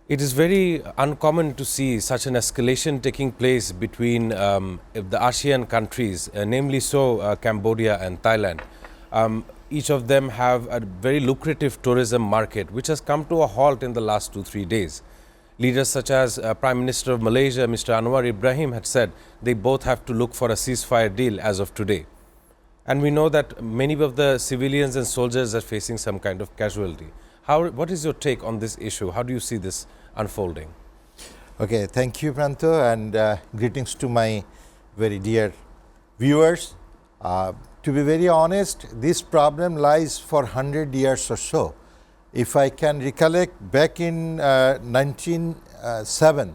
It is very uncommon to see such an escalation taking place between the ASEAN countries, namely Cambodia and Thailand. Each of them have a very lucrative tourism market, which has come to a halt in the last 2-3 days. Leaders such as Prime Minister of Malaysia, Mr. Anwar Ibrahim, had said they both have to look for a ceasefire deal as of today. And we know that many of the civilians and soldiers are facing some kind of casualty. What is your take on this issue? How do you see this unfolding? Okay, thank you, Pranto, and greetings to my very dear viewers. To be very honest, this problem lies for 100 years or so. If I can recollect, back in 1907,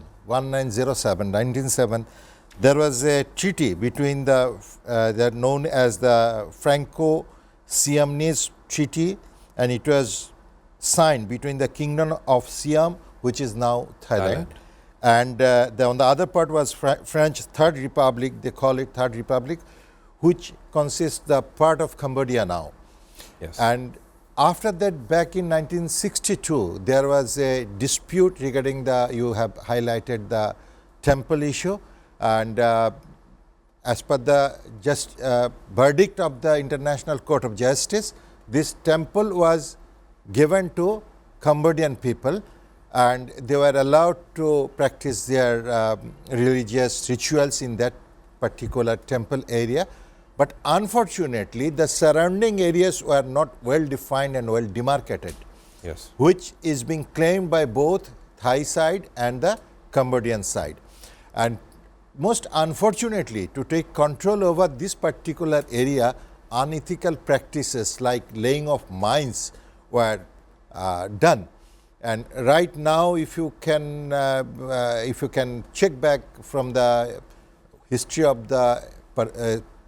there was a treaty between that known as the Franco-Siamese Treaty, and it was signed between the Kingdom of Siam, which is now Thailand. And on the other part was French Third Republic, they call it Third Republic, which consists the part of Cambodia now. Yes. And after that, back in 1962, there was a dispute regarding you have highlighted the temple issue, and as per the verdict of the International Court of Justice, this temple was given to Cambodian people, and they were allowed to practice their religious rituals in that particular temple area. But unfortunately, the surrounding areas were not well defined and well demarcated, yes, which is being claimed by both Thai side and the Cambodian side. And most unfortunately, to take control over this particular area, unethical practices like laying of mines were done. And right now, if you can check back from the history of the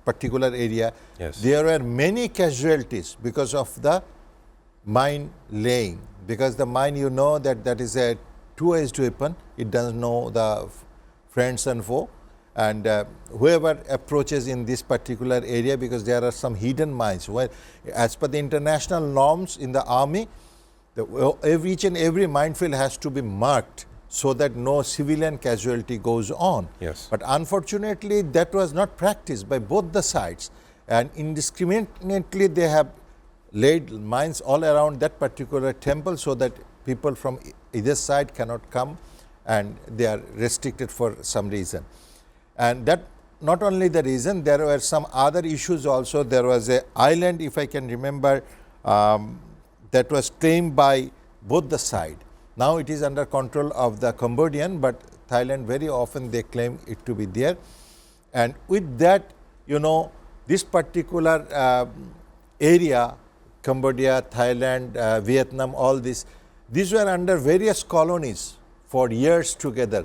particular area, yes, there were many casualties because of the mine laying. Because the mine, you know, that is a two-edged weapon. It doesn't know the friends and foe. And whoever approaches in this particular area, because there are some hidden mines, where as per the international norms in the army, each and every minefield has to be marked so that no civilian casualty goes on. Yes. But unfortunately, that was not practiced by both the sides, and indiscriminately they have laid mines all around that particular temple so that people from either side cannot come, and they are restricted for some reason. And that not only the reason, there were some other issues also. There was an island, if I can remember, that was claimed by both the side. Now it is under control of the Cambodian, but Thailand very often they claim it to be there. And with that, you know, this particular area, Cambodia, Thailand, Vietnam, all these were under various colonies for years together.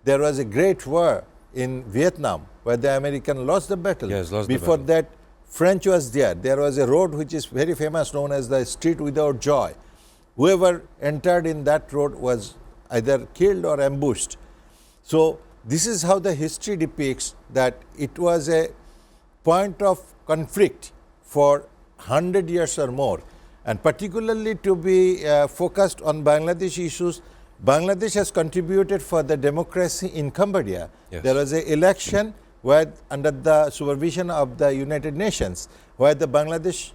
There was a great war in Vietnam where the American lost the battle. Yes, lost Before the battle. that, French was there. There was a road which is very famous, known as the Street Without Joy. Whoever entered in that road was either killed or ambushed. So this is how the history depicts that it was a point of conflict for 100 years or more. And particularly to be focused on Bangladesh issues, Bangladesh has contributed for the democracy in Cambodia. Yes. There was an election where, under the supervision of the United Nations, where the Bangladesh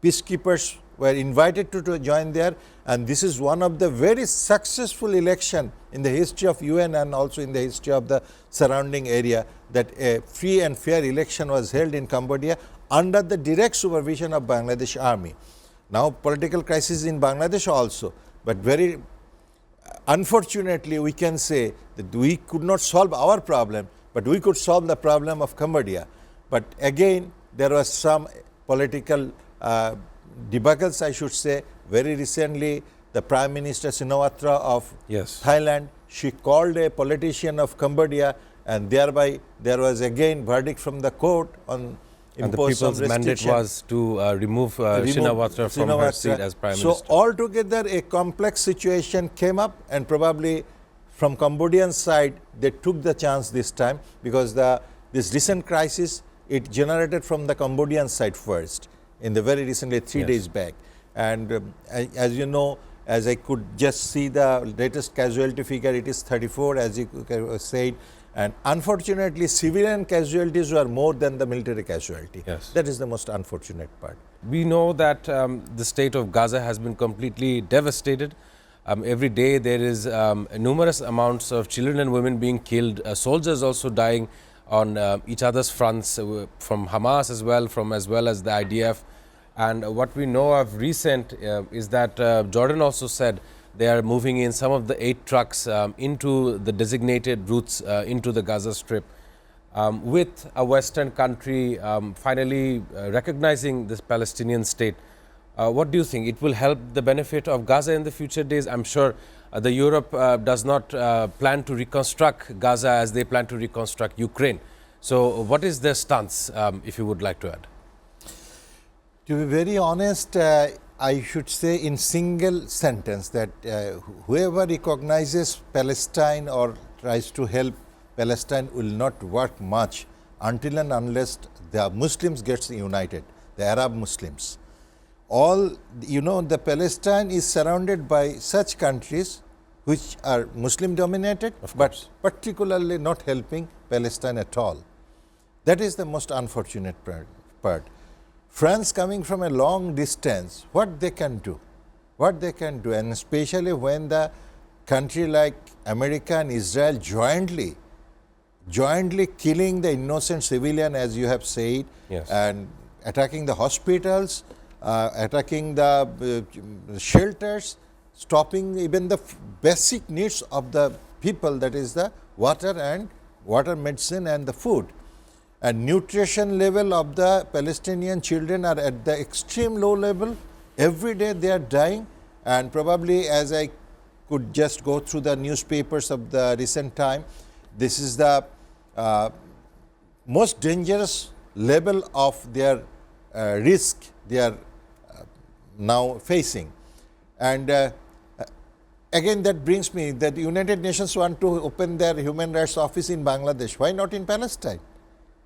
peacekeepers were invited to join there, and this is one of the very successful election in the history of UN and also in the history of the surrounding area, that a free and fair election was held in Cambodia under the direct supervision of Bangladesh army. Now political crisis in Bangladesh also, but very unfortunately we can say that we could not solve our problem, but we could solve the problem of Cambodia. But again, there was some political debacles, I should say. Very recently, the Prime Minister Shinawatra of yes, Thailand, she called a politician of Cambodia, and thereby there was again verdict from the court on and the impose people's mandate was to remove Shinawatra from her seat as Prime Minister. So altogether a complex situation came up, and probably from Cambodian side they took the chance this time, because this recent crisis, it generated from the Cambodian side first, in the very recently 3 Yes. days back. And as you know, as I could just see the latest casualty figure, it is 34 as you said, and unfortunately civilian casualties were more than the military casualty. Yes. That is the most unfortunate part. We know that the state of Gaza has been completely devastated. Every day there is numerous amounts of children and women being killed, soldiers also dying on each other's fronts, from Hamas as well as the IDF. And what we know of recent is that Jordan also said they are moving in some of the 8 trucks into the designated routes into the Gaza Strip, with a Western country finally recognizing this Palestinian state. What do you think? It will help the benefit of Gaza in the future days? I'm sure the Europe does not plan to reconstruct Gaza as they plan to reconstruct Ukraine. So what is their stance, if you would like to add? To be very honest, I should say in single sentence that whoever recognizes Palestine or tries to help Palestine will not work much until and unless the Muslims gets united, the Arab Muslims. All, you know, the Palestine is surrounded by such countries which are Muslim dominated, but particularly not helping Palestine at all. That is the most unfortunate part. France coming from a long distance, what they can do, and especially when the country like America and Israel jointly killing the innocent civilian, as you have said, yes, and attacking the hospitals, attacking the shelters, stopping even the basic needs of the people, that is the water, medicine and the food. And nutrition level of the Palestinian children are at the extreme low level. Every day they are dying, and probably as I could just go through the newspapers of the recent time, this is the most dangerous level of their risk they are now facing. And again, that brings me that the United Nations want to open their human rights office in Bangladesh. Why not in Palestine?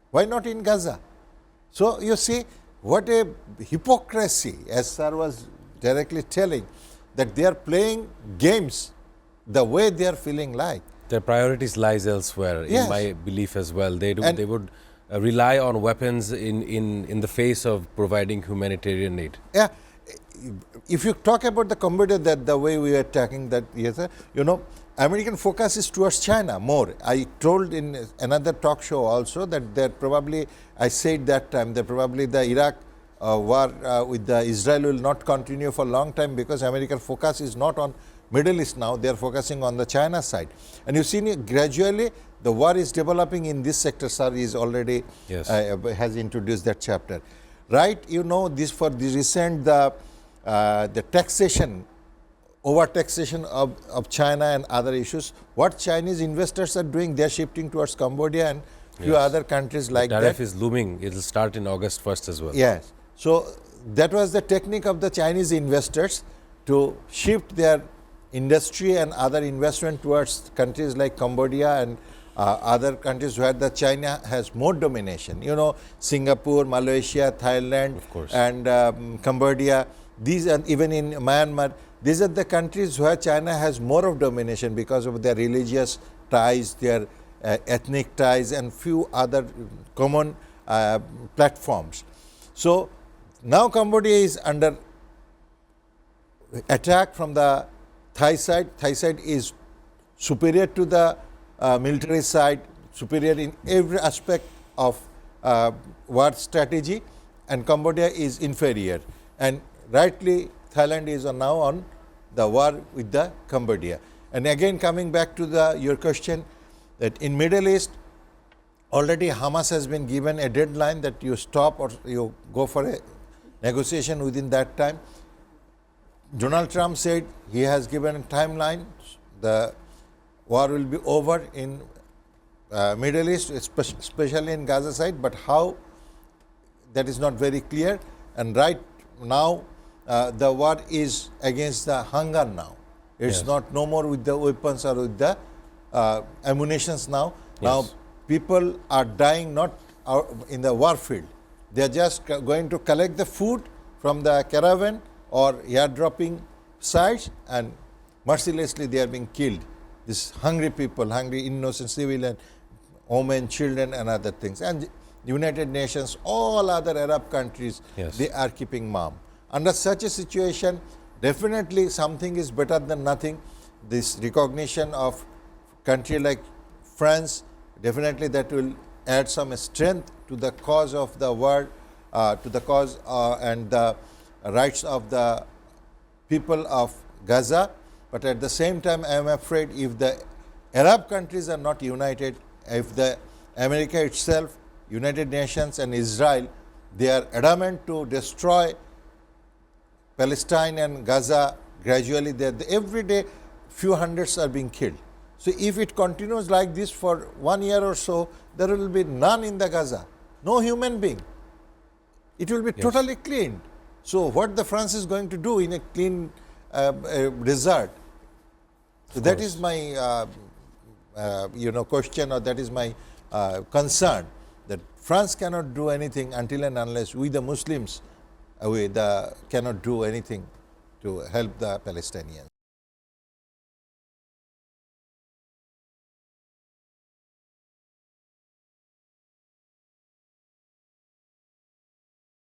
Why not in Gaza? So you see what a hypocrisy, as sir was directly telling, that they are playing games the way they are feeling like. Their priorities lies elsewhere, Yes. in my belief as well. They would rely on weapons in the face of providing humanitarian aid. Yeah, if you talk about the Cambodia, that the way we are talking, that yes, you know, American focus is towards China more. I told in another talk show also that there probably, I said that time, that probably the Iraq war with the Israel will not continue for a long time, because American focus is not on Middle East now, they are focusing on the China side. And you see gradually the war is developing in this sector. Sir is already Yes. has introduced that chapter. Right, you know, this for the recent the taxation, over taxation of China and other issues, what Chinese investors are doing, they are shifting towards Cambodia and few Yes. other countries like The tariff that. is looming. It will start in August 1st as well. Yes. So that was the technique of the Chinese investors to shift their industry and other investment towards countries like Cambodia and other countries where the China has more domination. You know, Singapore, Malaysia, Thailand, Of course. and Cambodia. These are even in Myanmar. These are the countries where China has more of domination because of their religious ties, their ethnic ties, and few other common platforms. So now Cambodia is under attack from the Thai side. Thai side is superior to the military side, superior in every aspect of war strategy, and Cambodia is inferior. And rightly, Thailand is now on the war with the Cambodia. And again, coming back to your question, that in Middle East, already Hamas has been given a deadline that you stop or you go for a negotiation within that time. Donald Trump said he has given a timeline. The war will be over in Middle East, especially in Gaza side, but how, that is not very clear. And right now, the war is against the hunger now. It's Yes. not no more with the weapons or with the ammunitions now. Now Yes. people are dying not in the war field. They are just going to collect the food from the caravan or airdropping sides, and mercilessly they are being killed. These hungry people, hungry innocent civilian, women, children and other things. And United Nations, all other Arab countries, Yes. they are keeping mum. Under such a situation, definitely something is better than nothing. This recognition of country like France, definitely that will add some strength to the cause of the world, to the cause and the rights of the people of Gaza. But at the same time, I am afraid if the Arab countries are not united, if the America itself, United Nations and Israel, they are adamant to destroy Palestine and Gaza gradually, every day few hundreds are being killed. So if it continues like this for 1 year or so, there will be none in the Gaza, no human being. It will be totally cleaned. So what the France is going to do in a clean desert? So that is my question, or that is my concern, that France cannot do anything until and unless we the Muslims cannot do anything to help the Palestinians.